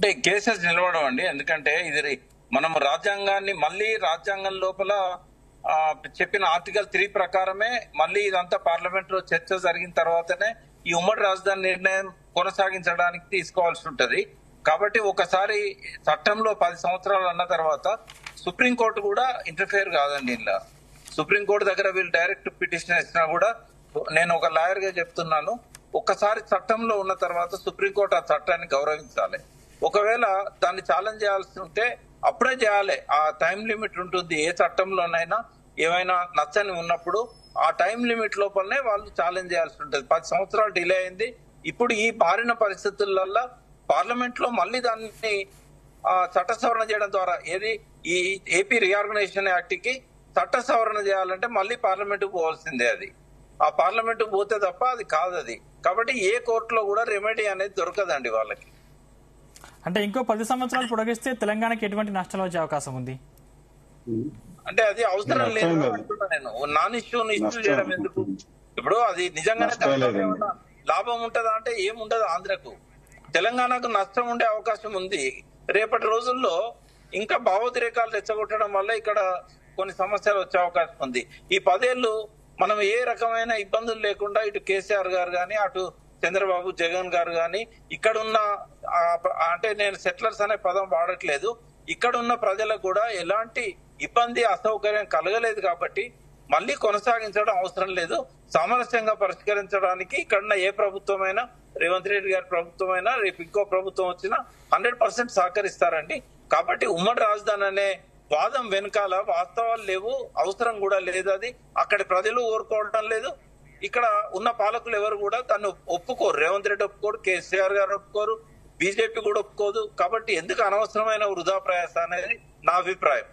అంటే కేసెస్ నిలవడం అండి. ఎందుకంటే ఇది మనం రాజ్యాంగాన్ని మళ్ళీ రాజ్యాంగం లోపల చెప్పిన ఆర్టికల్ 3 ప్రకారమే మళ్ళీ ఇదంతా పార్లమెంట్ లో చర్చ జరిగిన తర్వాతనే ఈ ఉమ్మడి రాజధాని నిర్ణయం కొనసాగించడానికి తీసుకోవాల్సి ఉంటది. కాబట్టి ఒకసారి చట్టంలో 10 సంవత్సరాలు అన్న తర్వాత సుప్రీంకోర్టు కూడా ఇంటర్ఫియర్ కాదండి. ఇలా సుప్రీంకోర్టు దగ్గర వీళ్ళు డైరెక్ట్ పిటిషన్ ఇచ్చినా కూడా, నేను ఒక లాయర్ గా చెప్తున్నాను, ఒక్కసారి చట్టంలో ఉన్న తర్వాత సుప్రీంకోర్టు ఆ చట్టాన్ని గౌరవించాలి. ఒకవేళ దాన్ని ఛాలెంజ్ చేయాల్సి ఉంటే అప్పుడే చేయాలి. ఆ టైం లిమిట్ ఉంటుంది. ఏ చట్టంలోనైనా ఏమైనా నచ్చని ఉన్నప్పుడు ఆ టైం లిమిట్ లోపలనే వాళ్ళు ఛాలెంజ్ చేయాల్సి ఉంటుంది. 10 సంవత్సరాలు డిలే అయింది. ఇప్పుడు ఈ మారిన పరిస్థితులలో పార్లమెంట్ లో మళ్ళీ దాన్ని చట్ట సవరణ చేయడం ద్వారా, ఏది ఈ ఏపీ రీఆర్గనైజేషన్ యాక్ట్ కి చట్ట సవరణ చేయాలంటే మళ్ళీ పార్లమెంట్ పోవాల్సిందే. అది ఆ పార్లమెంట్ పోతే తప్ప అది కాదు అది. కాబట్టి ఏ కోర్టులో కూడా రెమెడీ అనేది దొరకదండి వాళ్ళకి. అంటే ఇంకో 10 సంవత్సరాలు పొడిగిస్తే తెలంగాణకి ఎటువంటి నష్టం వచ్చే అవకాశం ఉంది? అంటే అది అవసరం లేదు అంటున్నా నేను. నాన్ ఇష్యూని ఇష్యూ చేయడం ఎందుకు? ఇప్పుడు అది నిజంగానే తెలంగాణ లాభం ఉంటదా అంటే ఏముండదు. ఆంధ్రకు తెలంగాణకు నష్టం ఉండే అవకాశం ఉంది. రేపటి రోజుల్లో ఇంకా భావోద్రేకాలు రెచ్చగొట్టడం వల్ల ఇక్కడ కొన్ని సమస్యలు వచ్చే అవకాశం ఉంది. ఈ 10 ఏళ్లు మనం ఏ రకమైన ఇబ్బందులు లేకుండా ఇటు కేసీఆర్ గారు గాని, అటు చంద్రబాబు జగన్ గారు గాని, ఇక్కడున్న అంటే నేను సెటిలర్స్ అనే పదం వాడట్లేదు, ఇక్కడున్న ప్రజలకు కూడా ఎలాంటి ఇబ్బంది అసౌకర్యం కలగలేదు. కాబట్టి మళ్ళీ కొనసాగించడం అవసరం లేదు. సామరస్యంగా పరిష్కరించడానికి ఇక్కడున్న ఏ ప్రభుత్వమైనా, రేవంత్ రెడ్డి గారి ప్రభుత్వమైనా, రేపు ఇంకో ప్రభుత్వం వచ్చినా 100% సహకరిస్తారండి. కాబట్టి ఉమ్మడి రాజధాని అనే వాదం వెనకాల వాస్తవాలు లేవు, అవసరం కూడా లేదు. అది అక్కడి ప్రజలు కోరుకోవడం లేదు. ఇక్కడ ఉన్న పాలకులు ఎవరు కూడా దాన్ని ఒప్పుకోరు. రేవంత్ రెడ్డి ఒప్పుకోరు, కేసీఆర్ గారు ఒప్పుకోరు, బీజేపీ కూడా ఒప్పుకోదు. కాబట్టి ఎందుకు అనవసరమైన వృధా ప్రయాస అనేది నా అభిప్రాయం.